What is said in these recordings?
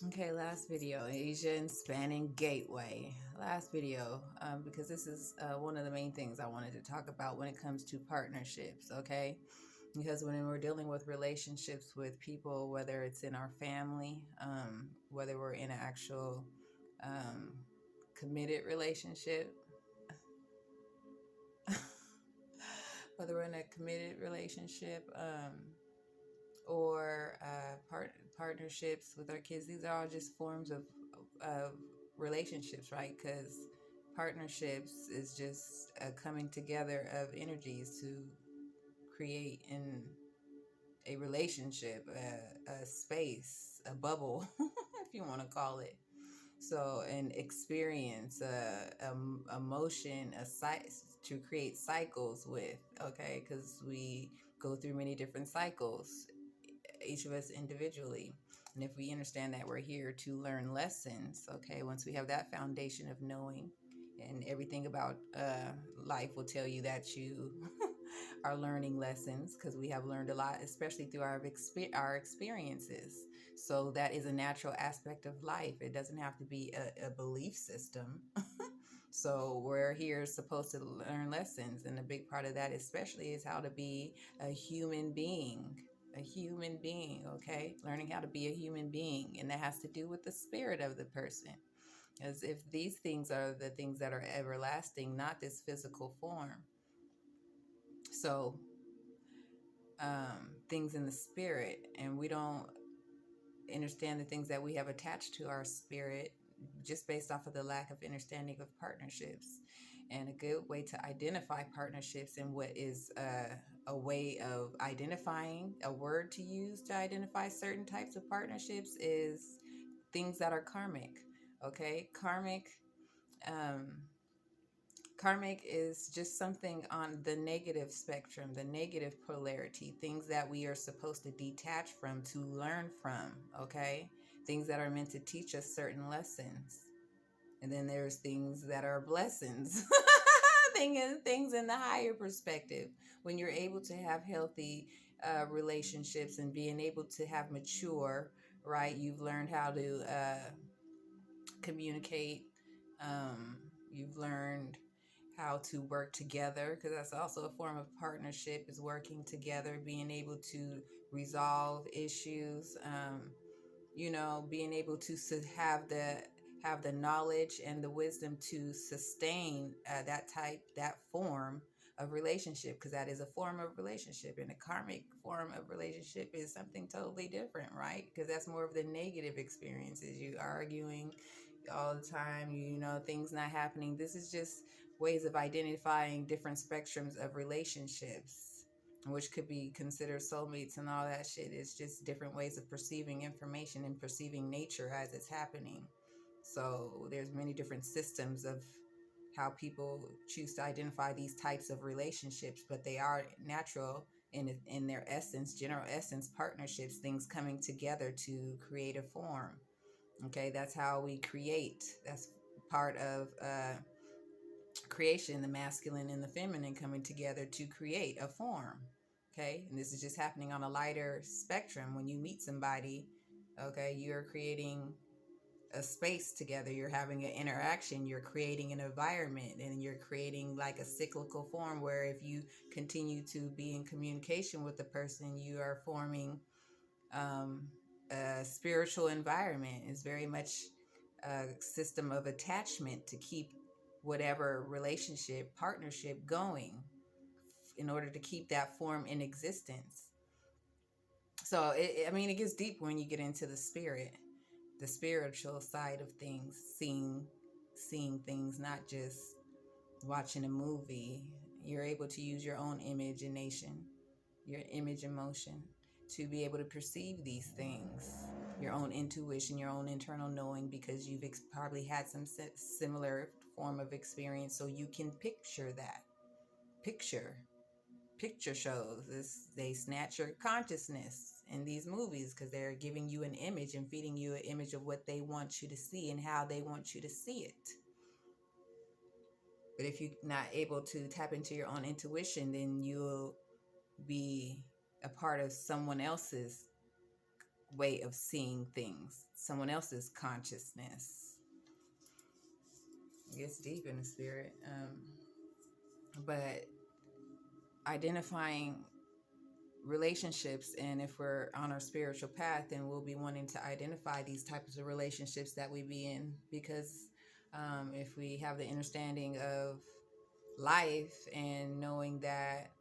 Okay, last video, Asian Spanning Gateway. Last video, because this is one of the main things I wanted to talk about when it comes to partnerships, okay? Because when we're dealing with relationships with people, whether it's in our family, whether we're in an actual um, committed relationship, whether we're in a committed relationship, or partnerships with our kids. These are all just forms of relationships, right? Because partnerships is just a coming together of energies to create in a relationship, a space, a bubble, if you want to call it. So, an experience, a motion, to create cycles with, okay? Because we go through many different cycles, each of us individually. And if we understand that we're here to learn lessons, okay, once we have that foundation of knowing, and everything about life will tell you that you are learning lessons because we have learned a lot, especially through our experiences. So that is a natural aspect of life. It doesn't have to be a belief system. So we're here supposed to learn lessons, and a big part of that, especially, is how to be a human being. A human being, okay? Learning how to be a human being, and that has to do with the spirit of the person. As if these things are the things that are everlasting, not this physical form. So, things in the spirit, and we don't understand the things that we have attached to our spirit just based off of the lack of understanding of partnerships. And a good way to identify partnerships, and what is a way of identifying a word to use to identify certain types of partnerships, is things that are karmic. Okay, um, karmic is just something on the negative spectrum, the negative polarity, things that we are supposed to detach from to learn from, okay? Things that are meant to teach us certain lessons. And then there's things that are blessings. Things in the higher perspective. When you're able to have healthy relationships and being able to have mature, right? You've learned how to communicate. Um, you've learned how to work together, because that's also a form of partnership, is working together, being able to resolve issues, being able to have the knowledge and the wisdom to sustain that form of relationship, because that is a form of relationship. And a karmic form of relationship is something totally different, right? Because that's more of the negative experiences, you arguing all the time, things not happening. This is just ways of identifying different spectrums of relationships, which could be considered soulmates and all that shit. It's just different ways of perceiving information and perceiving nature as it's happening. So there's many different systems of how people choose to identify these types of relationships, but they are natural in their essence, general essence, partnerships, things coming together to create a form. Okay, that's how we create. That's part of creation, the masculine and the feminine coming together to create a form. Okay, and this is just happening on a lighter spectrum. When you meet somebody, okay, you're creating a space together, you're having an interaction, you're creating an environment, and you're creating like a cyclical form where if you continue to be in communication with the person, you are forming um, a spiritual environment. Is very much a system of attachment to keep whatever relationship, partnership going, in order to keep that form in existence. So, it gets deep when you get into the spiritual side of things, seeing things, not just watching a movie. You're able to use your own imagination, your image emotion, to be able to perceive these things, your own intuition, your own internal knowing, because you've probably had some similar form of experience, so you can picture that. Picture shows this, they snatch your consciousness in these movies because they're giving you an image and feeding you an image of what they want you to see and how they want you to see it. But if you're not able to tap into your own intuition, then you'll be a part of someone else's way of seeing things, someone else's consciousness. It gets deep in the spirit. But identifying relationships, and if we're on our spiritual path, then we'll be wanting to identify these types of relationships that we be in, because if we have the understanding of life and knowing that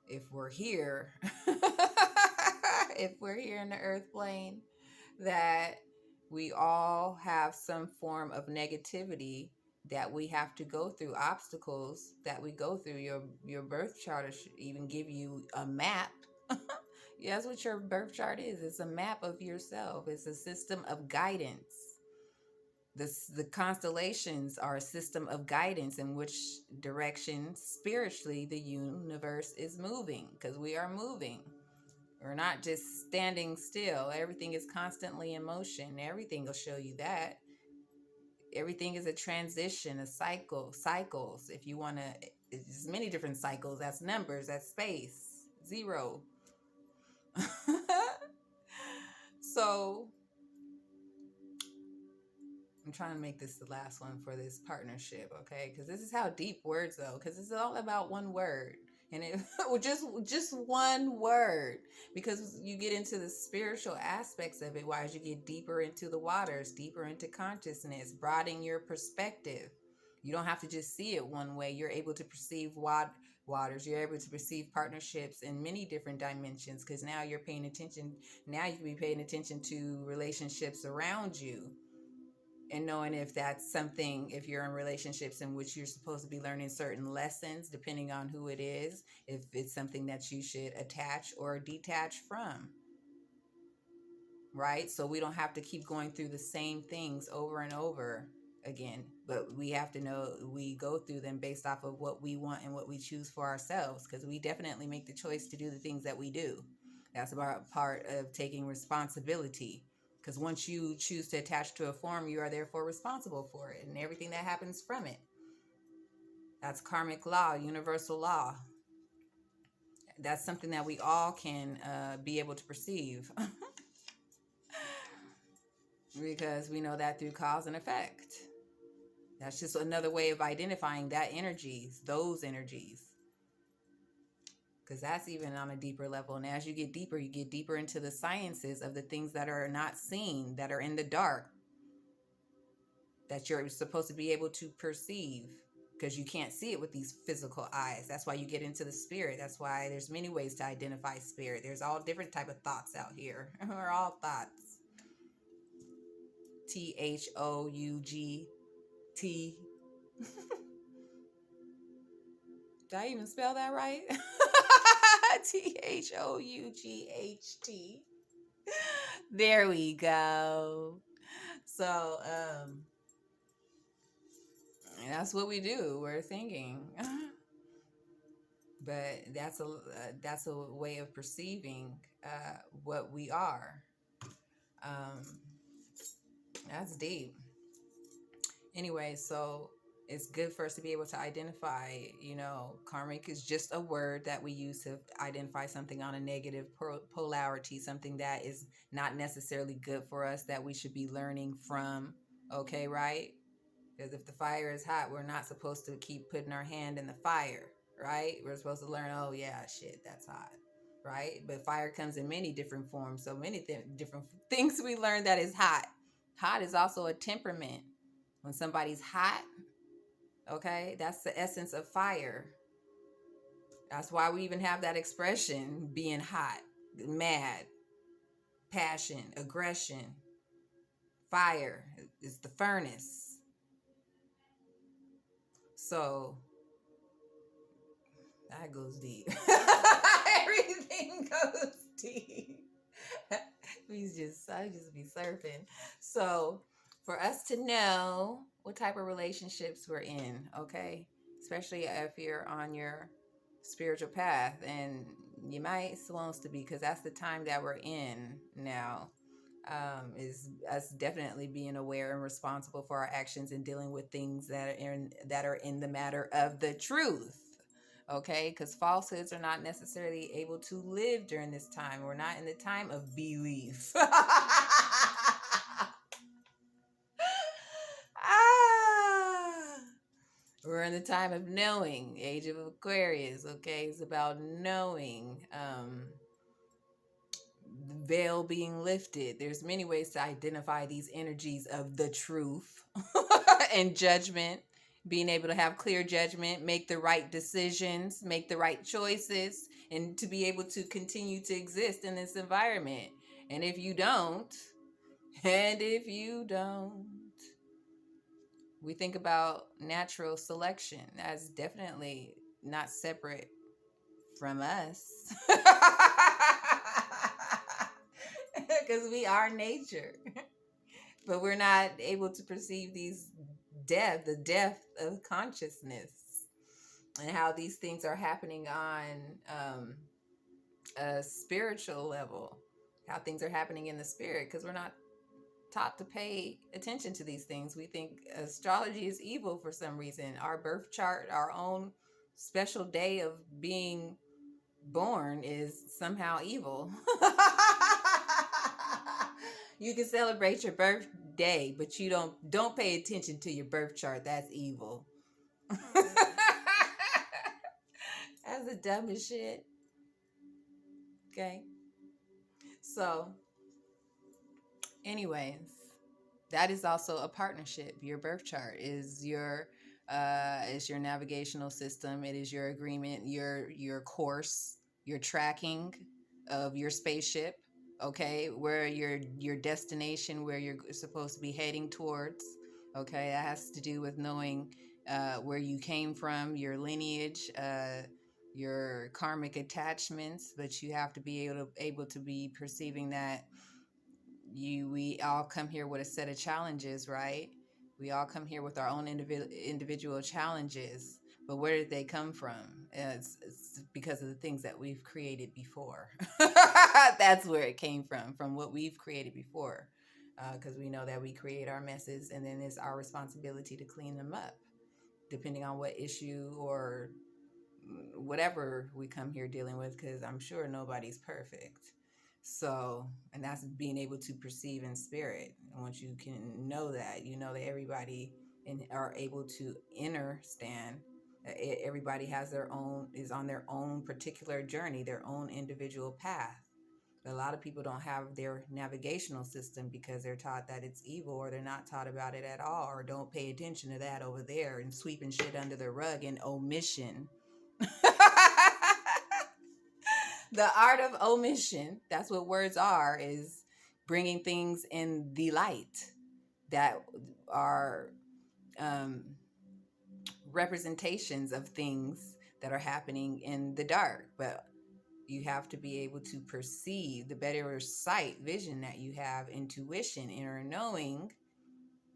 if we're here if we're here in the earth plane, that we all have some form of negativity that we have to go through, obstacles that we go through. Your birth chart should even give you a map. Yeah, that's what your birth chart is. It's a map of yourself. It's a system of guidance. The constellations are a system of guidance in which direction spiritually the universe is moving, because we are moving. We're not just standing still. Everything is constantly in motion. Everything will show you that. Everything is a transition, a cycles. If you want to, it's many different cycles. That's numbers, that's space, zero. So I'm trying to make this the last one for this partnership, okay? Because this is how deep words go. Because it's all about one word, and it just one word. Because you get into the spiritual aspects of it, as you get deeper into the waters, deeper into consciousness, broadening your perspective. You don't have to just see it one way. You're able to perceive waters. You're able to perceive partnerships in many different dimensions. Because now you're paying attention. Now you can be paying attention to relationships around you, and knowing if that's something, if you're in relationships in which you're supposed to be learning certain lessons, depending on who it is, if it's something that you should attach or detach from, right? So we don't have to keep going through the same things over and over again, but we have to know we go through them based off of what we want and what we choose for ourselves, because we definitely make the choice to do the things that we do. That's about part of taking responsibility. Because once you choose to attach to a form, you are therefore responsible for it and everything that happens from it. That's karmic law, universal law. That's something that we all can be able to perceive. Because we know that through cause and effect. That's just another way of identifying that energies, those energies. Because that's even on a deeper level. And as you get deeper into the sciences of the things that are not seen, that are in the dark, that you're supposed to be able to perceive, because you can't see it with these physical eyes. That's why you get into the spirit. That's why there's many ways to identify spirit. There's all different type of thoughts out here. We're all thoughts. THOUGT. Did I even spell that right? THOUGHT. There we go. So that's what we do. We're thinking. But that's a way of perceiving what we are. That's deep. Anyway, so it's good for us to be able to identify, karmic is just a word that we use to identify something on a negative polarity, something that is not necessarily good for us, that we should be learning from. Okay, right? Because if the fire is hot, we're not supposed to keep putting our hand in the fire, right? We're supposed to learn, oh yeah, shit, that's hot, right? But fire comes in many different forms. So many different things we learn that is hot. Hot is also a temperament. When somebody's hot, okay, that's the essence of fire. That's why we even have that expression, being hot, mad, passion, aggression. Fire is the furnace. So that goes deep. Everything goes deep. I just be surfing. So for us to know what type of relationships we're in, okay? Especially if you're on your spiritual path, and you might supposed to be, because that's the time that we're in now. Is us definitely being aware and responsible for our actions and dealing with things that are in the matter of the truth. Okay, because falsehoods are not necessarily able to live during this time. We're not in the time of belief. Ah, we're in the time of knowing. Age of Aquarius. Okay, it's about knowing. The veil being lifted. There's many ways to identify these energies of the truth and judgment. Being able to have clear judgment, make the right decisions, make the right choices, and to be able to continue to exist in this environment. And if you don't, and if you don't, we think about natural selection as definitely not separate from us. Because we are nature. But we're not able to perceive the depth of consciousness, and how these things are happening on a spiritual level, how things are happening in the spirit, because we're not taught to pay attention to these things. We think astrology is evil for some reason. Our birth chart, our own special day of being born, is somehow evil. You can celebrate your birthday, but you don't pay attention to your birth chart. That's evil. That's the dumbest shit. Okay. So, anyways, that is also a partnership. Your birth chart is your navigational system. It is your agreement, your course, your tracking of your spaceship. Okay, where your destination, where you're supposed to be heading towards. Okay, that has to do with knowing where you came from, your lineage, your karmic attachments. But you have to be able to be perceiving that we all come here with a set of challenges, right? We all come here with our own individual challenges, but where did they come from? It's because of the things that we've created before. That's where it came from what we've created before, because we know that we create our messes, and then it's our responsibility to clean them up, depending on what issue or whatever we come here dealing with, because I'm sure nobody's perfect. So, and that's being able to perceive in spirit. And once you can know that, you know that everybody are able to understand that everybody has their own, is on their own particular journey, their own individual path. But a lot of people don't have their navigational system because they're taught that it's evil, or they're not taught about it at all, or don't pay attention to that over there, and sweeping shit under the rug in omission. The art of omission, that's what words are, is bringing things in the light that are um, representations of things that are happening in the dark. But you have to be able to perceive, the better sight, vision that you have, intuition, inner knowing,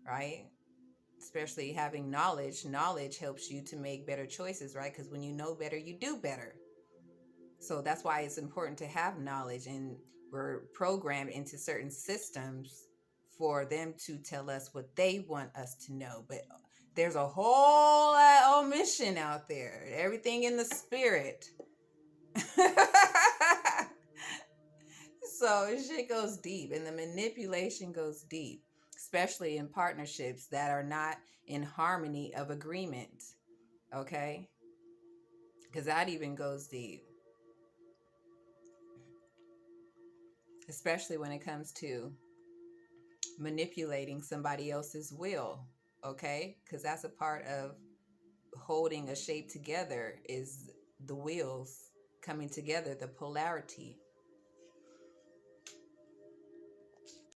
right? Especially having knowledge. Knowledge helps you to make better choices, right? Because when you know better, you do better. So that's why it's important to have knowledge, and we're programmed into certain systems for them to tell us what they want us to know. But there's a whole lot of omission out there. Everything in the spirit. So shit goes deep, and the manipulation goes deep, especially in partnerships that are not in harmony of agreement. Okay? Because that even goes deep. Especially when it comes to manipulating somebody else's will, okay? Because that's a part of holding a shape together, is the wheels coming together, the polarity.